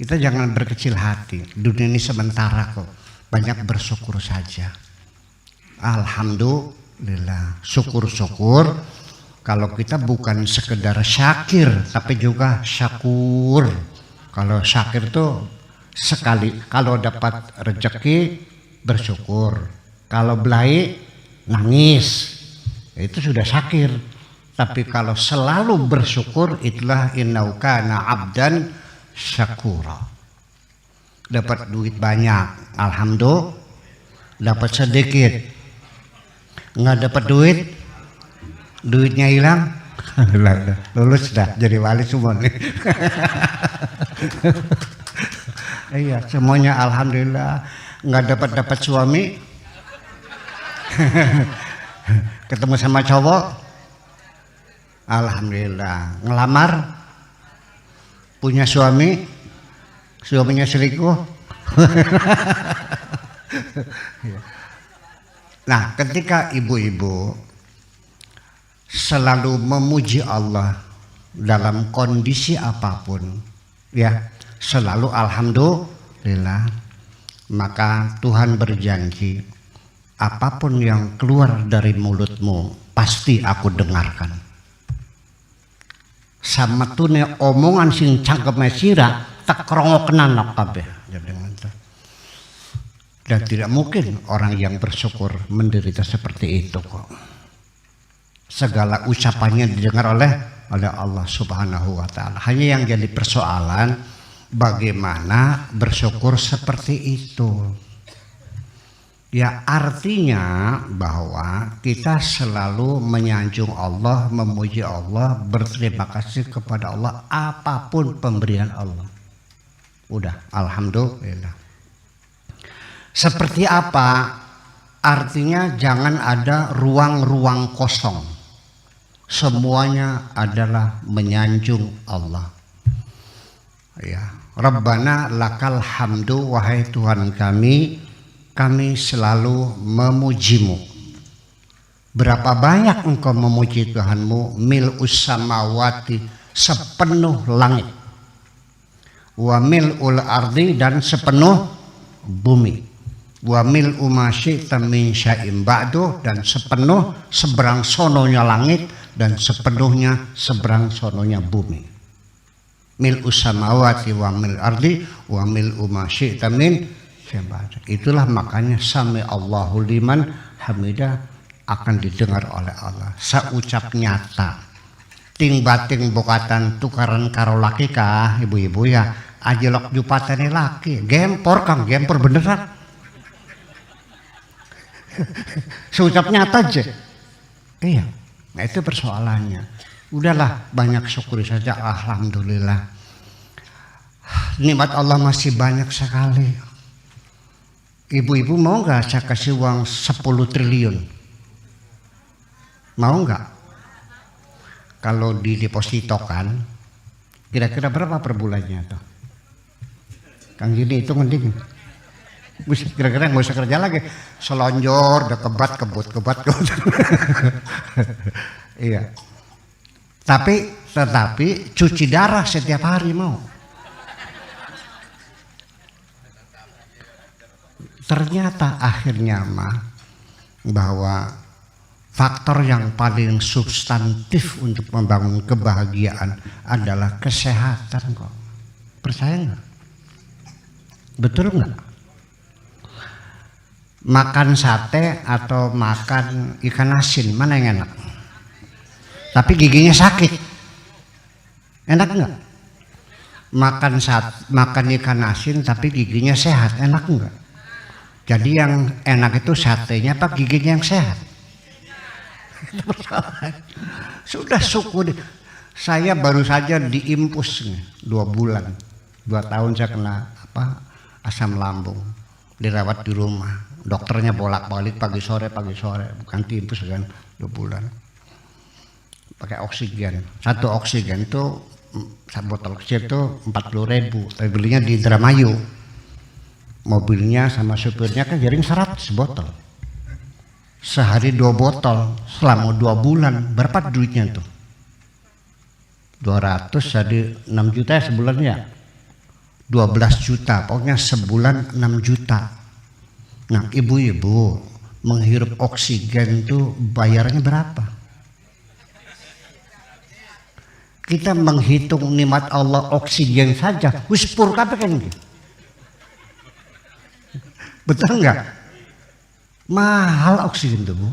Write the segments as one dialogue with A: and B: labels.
A: Kita jangan berkecil hati. Dunia ini sementara kok. Banyak bersyukur saja. Alhamdulillah. Syukur-syukur. Kalau kita bukan sekedar syakir, tapi juga syakur. Kalau syakir tuh sekali. Kalau dapat rezeki bersyukur. Kalau belai nangis. Itu sudah syakir. Tapi kalau selalu bersyukur, itulah innahu kana abdan syakura. Dapat duit banyak, alhamdulillah. Dapat sedikit, nggak dapat duit, duitnya hilang, lulus dah jadi wali semua nih. Iya, semuanya alhamdulillah. Nggak dapat suami, ketemu sama cowok. Alhamdulillah. Ngelamar, punya suami, suaminya selingkuh. Nah, ketika ibu-ibu selalu memuji Allah dalam kondisi apapun, ya selalu alhamdulillah, maka Tuhan berjanji apapun yang keluar dari mulutmu pasti aku dengarkan. Sama tune omongan sing cangkeme sira tak krongokenan kabeh. Dan tidak mungkin orang yang bersyukur menderita seperti itu kok. Segala ucapannya didengar oleh Allah Subhanahu wa taala. Hanya yang jadi persoalan bagaimana bersyukur seperti itu. Ya artinya bahwa kita selalu menyanjung Allah, memuji Allah, berterima kasih kepada Allah apapun pemberian Allah. Udah, alhamdulillah. Seperti apa? Artinya jangan ada ruang-ruang kosong. Semuanya adalah menyanjung Allah. Ya, Rabbana lakal hamdu, wahai Tuhan kami selalu memujimu. Berapa banyak engkau memuji Tuhanmu? Mil'us samawati, sepenuh langit. Wa mil'ul ardi, dan sepenuh bumi. Wa mil'u ma syi'ta min syai'in ba'du, dan sepenuh seberang sononya langit dan sepenuhnya seberang sononya bumi. Mil'us samawati wa mil'ul ardi wa mil'u ma syi'ta min. Itulah makanya sami Allahu liman hamidah akan didengar oleh Allah. Saucap nyata. Ting bating bokatan tukaran karo laki kah ibu-ibu ya. Ajelok jupatane laki. Gempor kang, gempor beneran. Saucap nyata aja. Iya. Nah itu persoalannya. Udahlah banyak syukuri saja, alhamdulillah. Nikmat Allah masih banyak sekali. Ibu-ibu mau nggak saya kasih uang 10 triliun? Mau nggak? Kalau didepositokan, kira-kira berapa per bulannya tuh? Kang gini itu mending. Kira-kira nggak usah kerja lagi, selonjor, udah kebat. Iya. Tetapi cuci darah setiap hari mau. Ternyata akhirnya bahwa faktor yang paling substantif untuk membangun kebahagiaan adalah kesehatan kok. Percaya nggak? Betul nggak? Makan sate atau makan ikan asin mana yang enak? Tapi giginya sakit. Enak nggak? Makan ikan asin tapi giginya sehat, enak nggak? Jadi yang enak itu satenya apa giginya yang sehat? Sudah syukur. Saya baru saja diimpus 2 bulan. 2 tahun saya kena asam lambung. Dirawat di rumah. Dokternya bolak-balik pagi sore. Bukan diimpus kan 2 bulan. Pakai oksigen. 1 oksigen itu, 1 botol kecil itu 40.000. Tapi belinya di Indramayu. Mobilnya sama supirnya kan jaring 100 botol. Sehari 2 botol selama 2 bulan. Berapa duitnya tuh? 200 jadi 6 juta ya sebulannya. 12 juta, pokoknya sebulan 6 juta. Nah, ibu-ibu menghirup oksigen itu bayarnya berapa? Kita menghitung nikmat Allah oksigen saja, wis pur kabeh kan gitu. Betul enggak? Mahal oksigen tuh, Bu.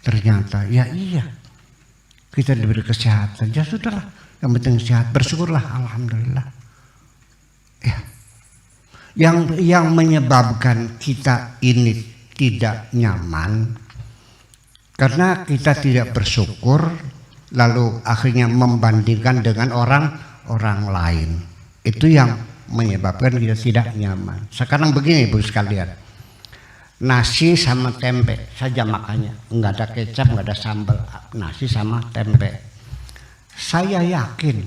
A: Ternyata ya iya. Kita diberi kesehatan, ya sudahlah. Yang penting sehat, bersyukurlah, alhamdulillah. Ya. Yang menyebabkan kita ini tidak nyaman karena kita tidak bersyukur, lalu akhirnya membandingkan dengan orang lain. Itu yang menyebabkan kita tidak nyaman. Sekarang begini Bu sekalian, nasi sama tempe saja makannya, nggak ada kecap, nggak ada sambal, nasi sama tempe. Saya yakin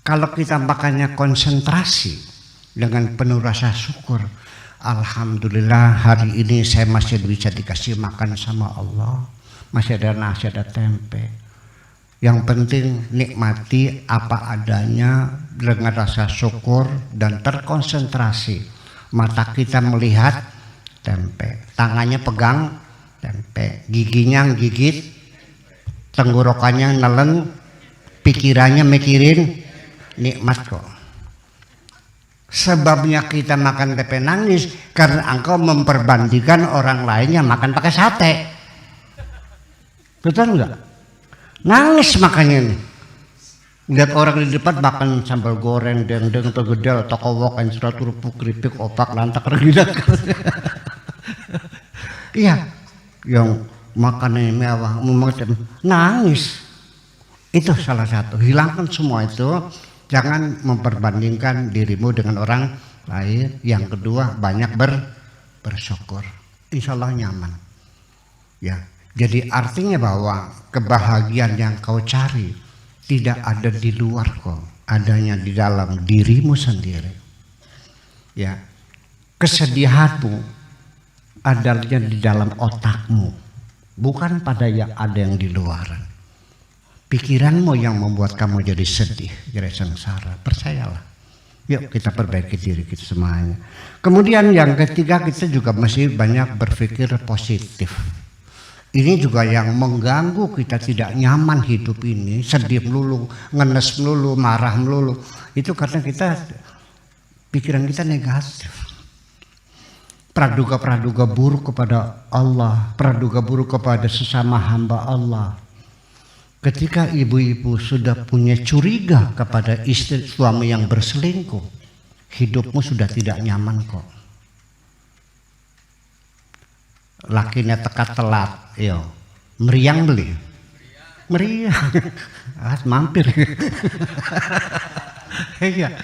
A: kalau kita makannya konsentrasi dengan penuh rasa syukur, alhamdulillah hari ini saya masih bisa dikasih makan sama Allah, masih ada nasi, ada tempe. Yang penting nikmati apa adanya dengan rasa syukur dan terkonsentrasi. Mata kita melihat tempe, tangannya pegang tempe, giginya gigit, tenggorokannya nelen, pikirannya mikirin nikmat kok. Sebabnya kita makan tempe nangis karena engkau memperbandingkan orang lainnya makan pakai sate. Betul enggak? Nangis makanya nih. Lihat orang di depan makan sambal goreng, dendeng, tegedel, tokowok, encrat, kerupuk, keripik, opak, lantak, regidak. Iya, yang makannya mewah, nangis. Itu salah satu. Hilangkan semua itu. Jangan memperbandingkan dirimu dengan orang lain. Yang kedua, banyak bersyukur. Insya Allah nyaman. Ya. Jadi artinya bahwa kebahagiaan yang kau cari tidak ada di luar kok, adanya di dalam dirimu sendiri. Ya, kesedihanmu adanya di dalam otakmu, bukan pada yang ada yang di luar. Pikiranmu yang membuat kamu jadi sedih, jadi sengsara. Percayalah. Yuk kita perbaiki diri kita semuanya. Kemudian yang ketiga, kita juga masih banyak berpikir positif. Ini juga yang mengganggu kita tidak nyaman hidup ini, sedih melulu, ngenes melulu, marah melulu. Itu karena pikiran kita negatif. Praduga-praduga buruk kepada Allah, praduga buruk kepada sesama hamba Allah. Ketika ibu-ibu sudah punya curiga kepada istri suami yang berselingkuh, hidupmu sudah tidak nyaman kok. Lakinya teka telat, yo, meriang beli, meriang, mampir, iya.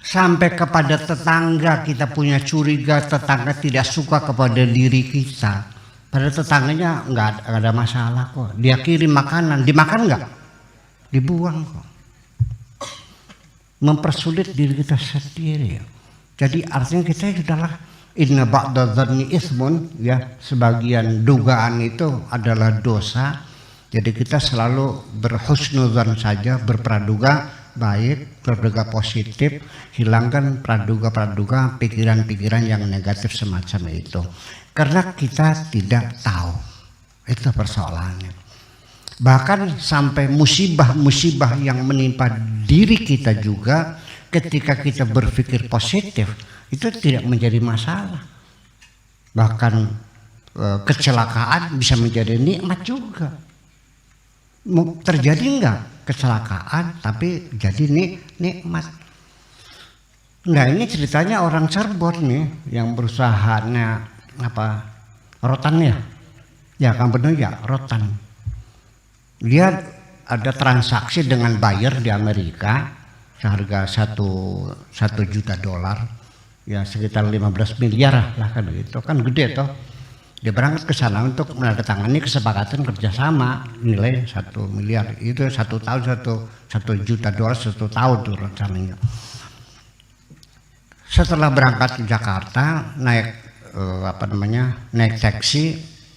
A: Sampai kepada tetangga kita punya curiga, tetangga tidak suka kepada diri kita. Pada tetangganya nggak ada masalah kok. Dia kirim makanan, dimakan nggak? Dibuang kok. Mempersulit diri kita sendiri. Jadi artinya kita sudahlah. Inna ba'da dzanni ismun, ya, sebagian dugaan itu adalah dosa. Jadi kita selalu berhusnudzan saja, berpraduga baik, berpraduga positif, hilangkan praduga-praduga, pikiran-pikiran yang negatif semacam itu. Karena kita tidak tahu. Itu persoalannya. Bahkan sampai musibah-musibah yang menimpa diri kita juga, ketika kita berpikir positif, itu tidak menjadi masalah. Bahkan kecelakaan bisa menjadi nikmat juga. Terjadi enggak kecelakaan tapi jadi nikmat. Nah, ini ceritanya orang Cirebon nih yang berusahanya apa? Rotan ya? Ya kan benar ya, rotan. Dia ada transaksi dengan buyer di Amerika seharga 1 juta dolar. Ya sekitar 15 miliar lah kan gitu, kan gede toh. Dia berangkat ke sana untuk menandatangani kesepakatan kerjasama nilai 1 miliar. Itu 1 tahun 1 juta dolar 1 tahun tuh rencananya. Setelah berangkat ke Jakarta, naik naik taksi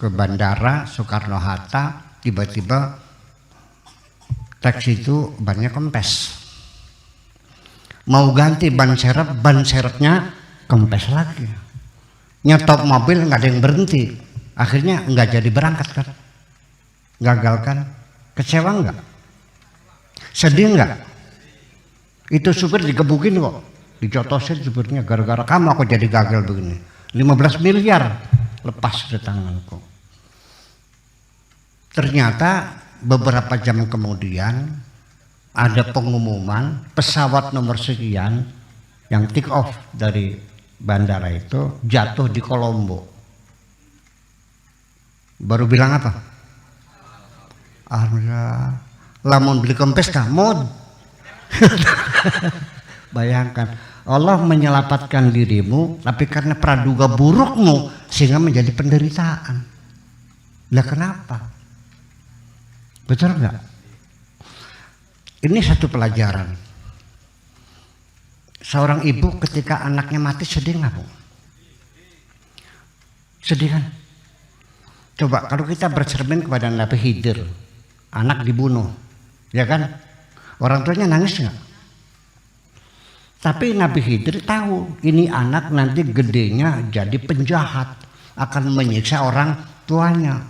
A: ke bandara Soekarno Hatta, tiba-tiba taksi itu bannya kempes. mau ganti ban serepnya kempes lagi. Nyetop mobil nggak ada yang berhenti, akhirnya nggak jadi berangkat kan, gagal kan, kecewa nggak, sedih nggak? Itu supir digebukin kok, dicotosin supirnya, gara-gara kamu aku jadi gagal begini. 15 miliar lepas dari tanganku. Ternyata beberapa jam kemudian ada pengumuman pesawat nomor sekian yang take off dari bandara itu jatuh di Kolombo. Baru bilang apa? Alhamdulillah. Lamun beli kempes kamu. Bayangkan, Allah menyelamatkan dirimu, tapi karena praduga burukmu sehingga menjadi penderitaan. Lah kenapa? Betul nggak? Ini satu pelajaran. Seorang ibu ketika anaknya mati sedih nggak, Bu? Sedih kan? Coba kalau kita bercermin kepada Nabi Khidir, anak dibunuh, ya kan? Orang tuanya nangis nggak? Tapi Nabi Khidir tahu ini anak nanti gedenya jadi penjahat, akan menyiksa orang tuanya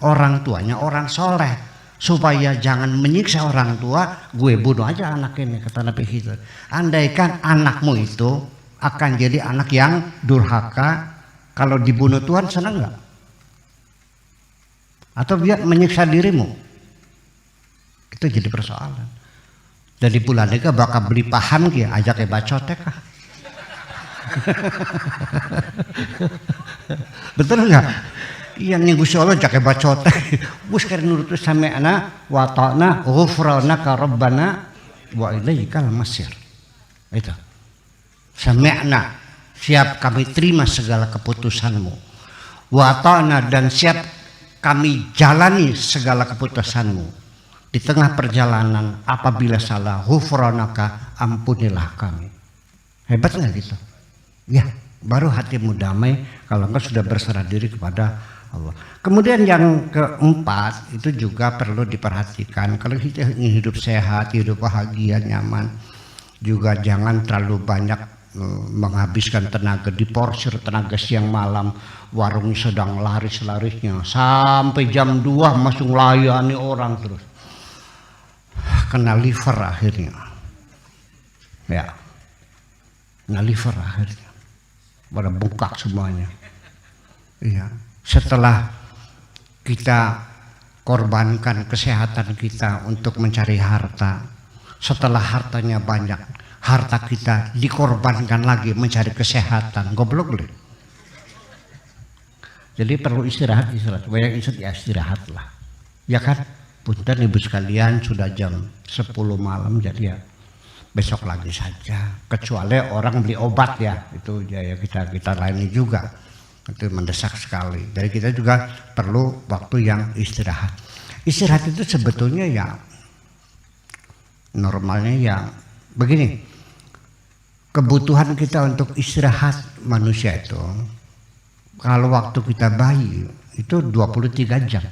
A: orang soleh. Supaya jangan menyiksa orang tua, gue bunuh aja anak ini, kata Nabi Khidir. Andaikan anakmu itu akan jadi anak yang durhaka, kalau dibunuh Tuhan senang nggak? Atau dia menyiksa dirimu? Itu jadi persoalan. Dari bulan ini bakal beli paham kia, ajak bacotek kah? Betul nggak? Iya nih Gusti Allah jake bacot. Gus kare nurut sami'na wa ta'na ghufranaka rabbana wa ilaikal masir. Itu. Sami'na, siap kami terima segala keputusanmu. Wa ta'na, dan siap kami jalani segala keputusanmu. Di tengah perjalanan apabila salah, ghufranaka, ampunilah kami. Hebat nggak gitu? Ya, baru hatimu damai kalau engkau sudah berserah diri kepada Allah. Kemudian yang keempat itu juga perlu diperhatikan, kalau kita ingin hidup sehat, hidup bahagia, nyaman, juga jangan terlalu banyak menghabiskan tenaga, diporsir tenaga siang malam, warung sedang laris-larisnya sampai jam 2 masih melayani orang terus, kena liver akhirnya, ya, kena liver akhirnya, pada bengkak semuanya, iya. Setelah kita korbankan kesehatan kita untuk mencari harta, setelah hartanya banyak, harta kita dikorbankan lagi mencari kesehatan, goblok deh. Jadi perlu istirahat, banyak istirahat lah, ya kan? Punten ibu sekalian, sudah jam 10 malam, jadi ya besok lagi saja. Kecuali orang beli obat ya, itu ya kita layani juga. Itu mendesak sekali. Jadi kita juga perlu waktu yang istirahat. Istirahat itu sebetulnya ya normalnya ya begini. Kebutuhan kita untuk istirahat manusia itu, kalau waktu kita bayi itu 23 jam.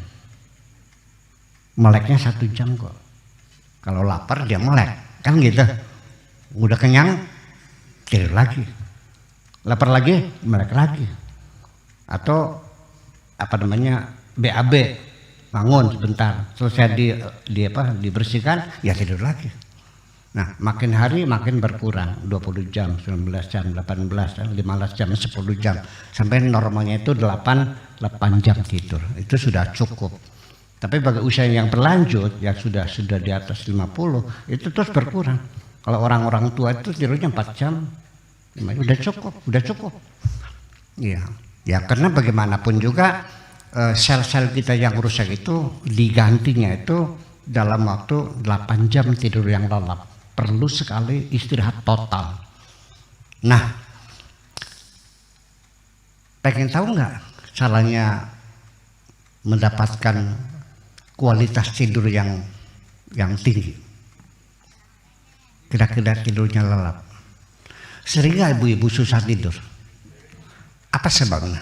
A: Meleknya 1 jam kok. Kalau lapar dia melek, kan gitu. Udah kenyang tidur lagi. Lapar lagi, melek lagi. Atau apa namanya, BAB, bangun sebentar, selesai dibersihkan, ya tidur lagi. Nah, makin hari makin berkurang, 20 jam, 19 jam, 18 jam, 15 jam, 10 jam, sampai normalnya itu 8 jam tidur, itu sudah cukup. Tapi bagi usia yang berlanjut, yang sudah di atas 50, itu terus berkurang. Kalau orang-orang tua itu tidurnya 4 jam, udah cukup. Iya. Ya karena bagaimanapun juga sel-sel kita yang rusak itu digantinya itu dalam waktu 8 jam tidur yang lelap. Perlu sekali istirahat total. Nah, pengen tahu nggak caranya mendapatkan kualitas tidur yang tinggi? Kira-kira tidurnya lelap. Sering nggak ibu-ibu susah tidur? Apa sebabnya?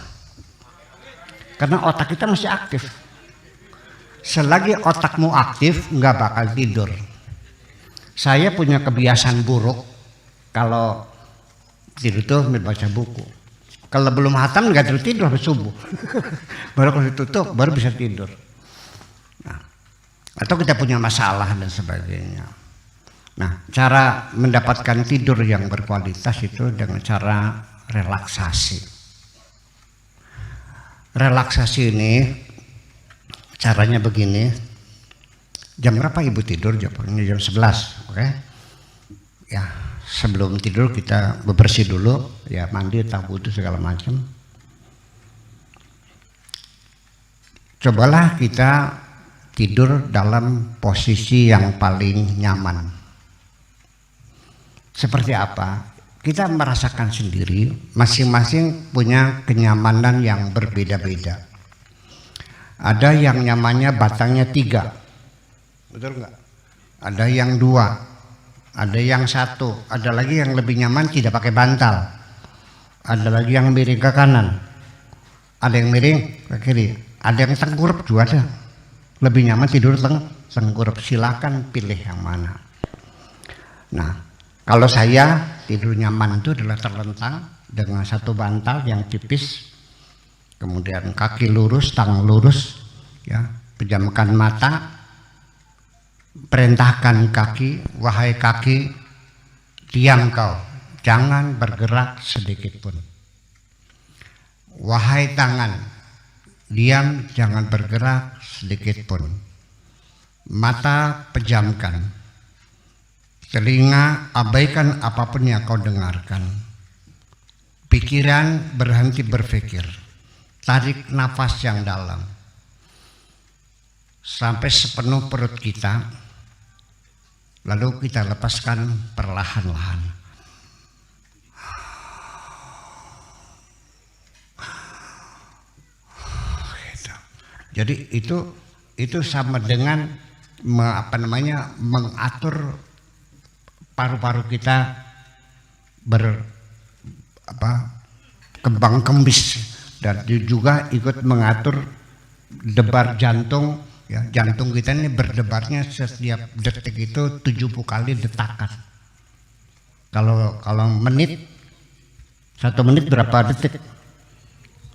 A: Karena otak kita masih aktif. Selagi otakmu aktif, nggak bakal tidur. Saya punya kebiasaan buruk. Kalau tidur tuh baca buku. Kalau belum hatam nggak tidur sampai subuh. Baru kalau ditutup baru bisa tidur. Nah, atau kita punya masalah dan sebagainya. Nah, cara mendapatkan tidur yang berkualitas itu dengan cara relaksasi. Relaksasi ini caranya begini. Jam berapa ibu tidur? Jam 11, oke? Ya, sebelum tidur kita bebersih dulu, ya mandi, wudu segala macam. Cobalah kita tidur dalam posisi yang paling nyaman. Seperti apa? Kita merasakan sendiri, masing-masing punya kenyamanan yang berbeda-beda. Ada yang nyamannya batangnya 3, betul nggak? Ada yang 2, ada yang 1, ada lagi yang lebih nyaman tidak pakai bantal, ada lagi yang miring ke kanan, ada yang miring ke kiri, ada yang tengkurap juga ada. Lebih nyaman tidur tengkurap, silakan pilih yang mana. Nah, kalau saya tidur nyaman itu adalah terlentang dengan satu bantal yang tipis, kemudian kaki lurus, tangan lurus, ya, pejamkan mata, perintahkan kaki, wahai kaki, diam kau, jangan bergerak sedikit pun. Wahai tangan, diam, jangan bergerak sedikit pun. Mata pejamkan, telinga abaikan apapun yang kau dengarkan. Pikiran berhenti berpikir, tarik nafas yang dalam sampai sepenuh perut kita, lalu kita lepaskan perlahan-lahan. Jadi itu sama dengan mengatur paru-paru kita kembang kembis, dan juga ikut mengatur debar jantung. Ya, jantung kita ini berdebarnya setiap detik itu 70 kali detakan. Kalau menit, 1 menit berapa detik?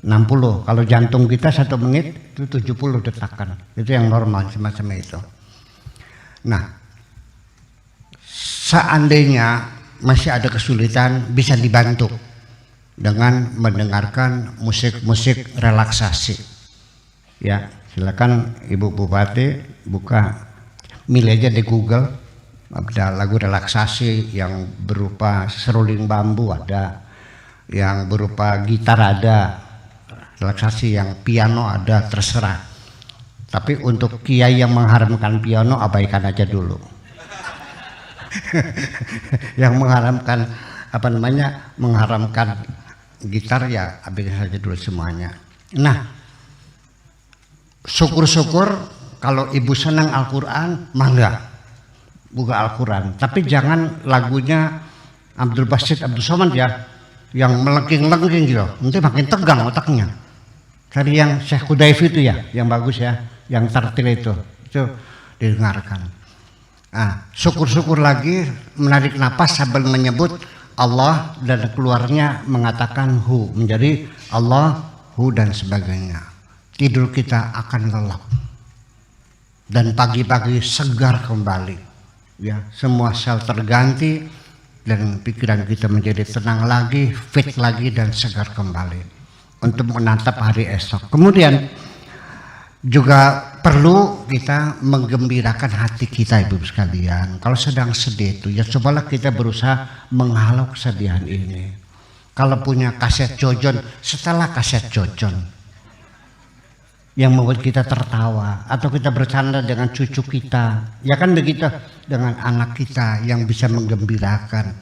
A: 60. Kalau jantung kita 1 menit itu 70 detakan. Itu yang normal, semacam itu. Nah, seandainya masih ada kesulitan, bisa dibantu dengan mendengarkan musik-musik relaksasi. Ya, silakan Ibu Bupati buka, milih aja di Google, ada lagu relaksasi yang berupa seruling bambu, ada yang berupa gitar, ada relaksasi yang piano, ada, terserah. Tapi untuk kiai yang mengharamkan piano, abaikan aja dulu. Yang mengharamkan mengharamkan gitar, ya abaikan saja dulu semuanya. Nah, syukur-syukur kalau ibu senang Al-Quran, mangga buka Al-Quran. Tapi jangan lagunya Abdul Basit Abdul Somad ya, yang melengking-lengking gitu, nanti makin tegang otaknya. Cari yang Syekh Hudayfi itu ya, yang bagus ya, yang tartil itu didengarkan. Nah, syukur-syukur lagi menarik napas sambil menyebut Allah dan keluarnya mengatakan hu, menjadi Allah, hu dan sebagainya. Tidur kita akan lelap dan pagi-pagi segar kembali. Ya, semua sel terganti dan pikiran kita menjadi tenang lagi, fit lagi dan segar kembali untuk menatap hari esok. Kemudian juga perlu kita menggembirakan hati kita, Ibu sekalian. Kalau sedang sedih itu, ya cobalah kita berusaha menghalau kesedihan ini. Kalau punya kaset Jojon, setelah kaset Jojon yang membuat kita tertawa, atau kita bercanda dengan cucu kita, ya kan begitu, dengan anak kita yang bisa menggembirakan.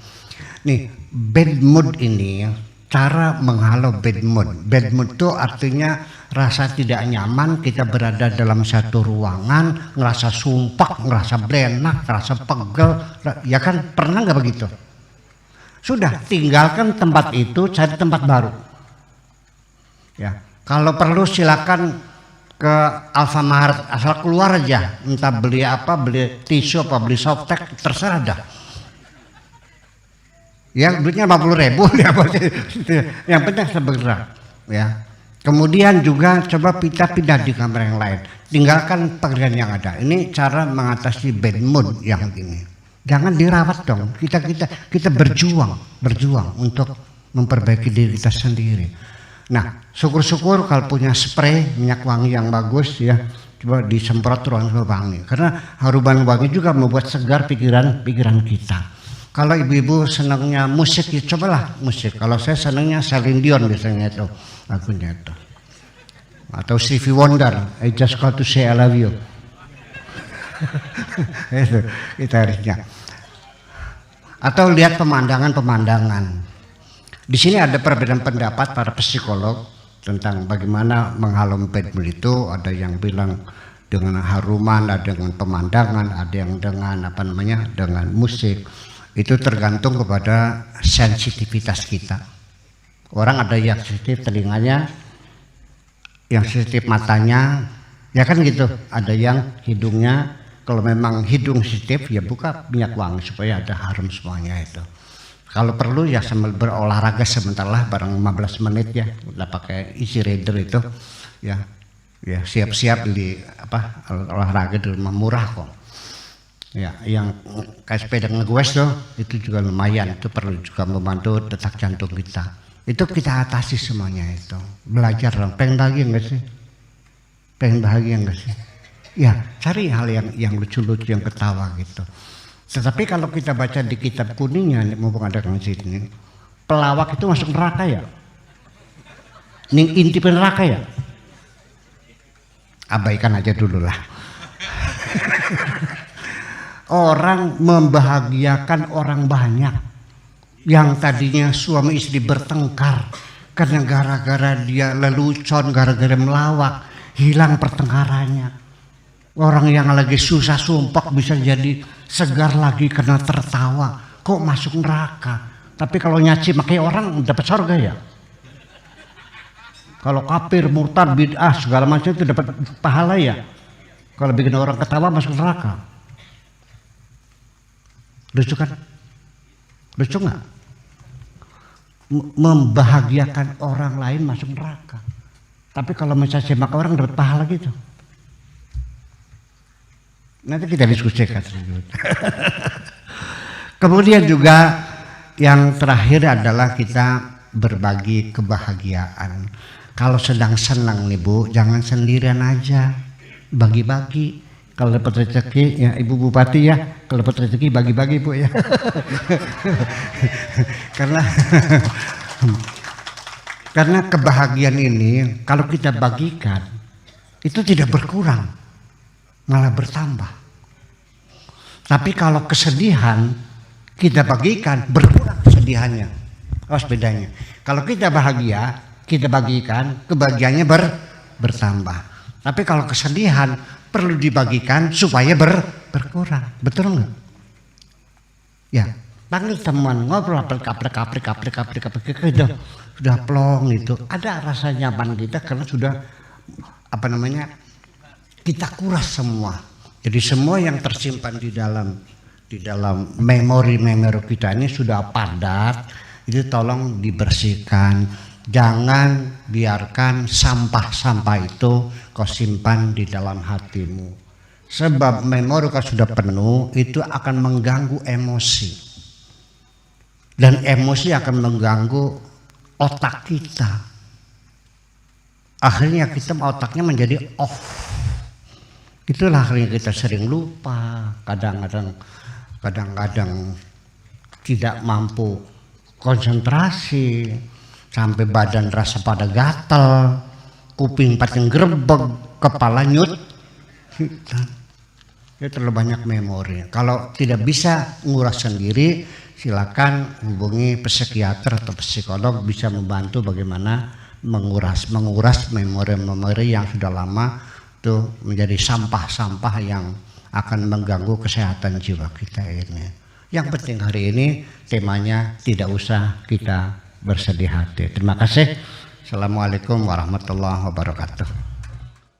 A: Nih, bad mood ini, cara menghalau bad mood. Bad mood itu artinya rasa tidak nyaman, kita berada dalam satu ruangan, ngerasa sumpah, ngerasa blenak, ngerasa pegel, ya kan, pernah nggak begitu? Sudah, tinggalkan tempat itu, cari tempat baru. Ya, kalau perlu silakan ke Alfamart, asal keluar aja, entah beli apa, beli tisu apa, beli softtek, terserah dah. Ya duitnya 50.000 ya, yang penting segera ya. Kemudian juga coba kita pindah di kamar yang lain, tinggalkan pekerjaan yang ada. Ini cara mengatasi bad mood yang ini. Jangan dirawat dong. Kita berjuang untuk memperbaiki diri kita sendiri. Nah, syukur-syukur kalau punya spray minyak wangi yang bagus ya, coba disemprot ruang wangi. Karena harum wangi juga membuat segar pikiran kita. Kalau ibu-ibu senangnya musik, ya cobalah musik. Kalau saya senangnya Celine Dion biasanya itu lagunya itu. Atau Stevie Wonder, I Just Got to Say I Love You. Itu gitarisnya. Atau lihat pemandangan-pemandangan. Di sini ada perbedaan pendapat para psikolog tentang bagaimana menghalau bad mood itu. Ada yang bilang dengan haruman, ada dengan pemandangan, ada yang dengan dengan musik. Itu tergantung kepada sensitivitas kita. Orang ada yang sensitif telinganya, yang sensitif matanya, ya kan gitu. Ada yang hidungnya, kalau memang hidung sensitif ya buka minyak wangi supaya ada harum semuanya itu. Kalau perlu ya sambil berolahraga sebentar lah, bareng 15 menit ya, udah pakai easy rider itu, ya siap-siap di olahraga di rumah murah kok. Ya, yang kayak sepeda ngegoes tuh itu juga lumayan, itu perlu juga membantu detak jantung kita. Itu kita atasi semuanya itu. Belajar dong. Pengen bahagia enggak sih? Pengen bahagia enggak sih? Ya, cari hal yang lucu-lucu, yang ketawa gitu. Tetapi kalau kita baca di kitab kuningnya, mumpung ada di sini, pelawak itu masuk neraka ya? Intip neraka ya? Abaikan aja dulu lah. Orang membahagiakan orang banyak yang tadinya suami istri bertengkar karena gara-gara dia lelucon, gara-gara melawak, hilang pertengkarannya. Orang yang lagi susah sumpah bisa jadi segar lagi karena tertawa. Kok masuk neraka? Tapi kalau nyaci makai orang dapat surga ya? Kalau kafir, murtad, bid'ah segala macam itu dapat pahala ya? Kalau bikin orang ketawa masuk neraka. Lucu kan? Lucu nggak? Membahagiakan orang lain masuk neraka. Tapi kalau mencaci maki orang dapat pahala gitu. Nanti kita diskusikan. Kemudian juga yang terakhir adalah kita berbagi kebahagiaan. Kalau sedang senang nih Bu, jangan sendirian aja, bagi-bagi. Kalau dapat rezeki ya Ibu Bupati ya, kalau dapat rezeki bagi-bagi Bu ya. karena kebahagiaan ini kalau kita bagikan itu tidak berkurang, malah bertambah. Tapi kalau kesedihan kita bagikan, berkurang kesedihannya. Oh bedanya. Kalau kita bahagia, kita bagikan, kebahagiaannya bertambah. Tapi kalau kesedihan perlu dibagikan supaya berkurang. Betul nggak? Ya, panggil teman, ngobrol kaprik sudah plong itu. Ada rasa nyaman kita karena sudah kita kuras semua. Jadi semua yang tersimpan di dalam memori kita ini sudah padat. Itu tolong dibersihkan. Jangan biarkan sampah-sampah itu kau simpan di dalam hatimu. Sebab memori kalau sudah penuh itu akan mengganggu emosi. Dan emosi akan mengganggu otak kita. Akhirnya kita otaknya menjadi off. Itulah akhirnya kita sering lupa, kadang-kadang tidak mampu konsentrasi, sampai badan rasa pada gatal, kuping pating grebeg, kepala nyut. Itu terlalu banyak memori. Kalau tidak bisa nguras sendiri, silakan hubungi psikiater atau psikolog, bisa membantu bagaimana menguras memori-memori yang sudah lama itu menjadi sampah-sampah yang akan mengganggu kesehatan jiwa kita ini. Yang penting hari ini temanya tidak usah kita bersedih hati. Terima kasih. Assalamualaikum warahmatullahi wabarakatuh.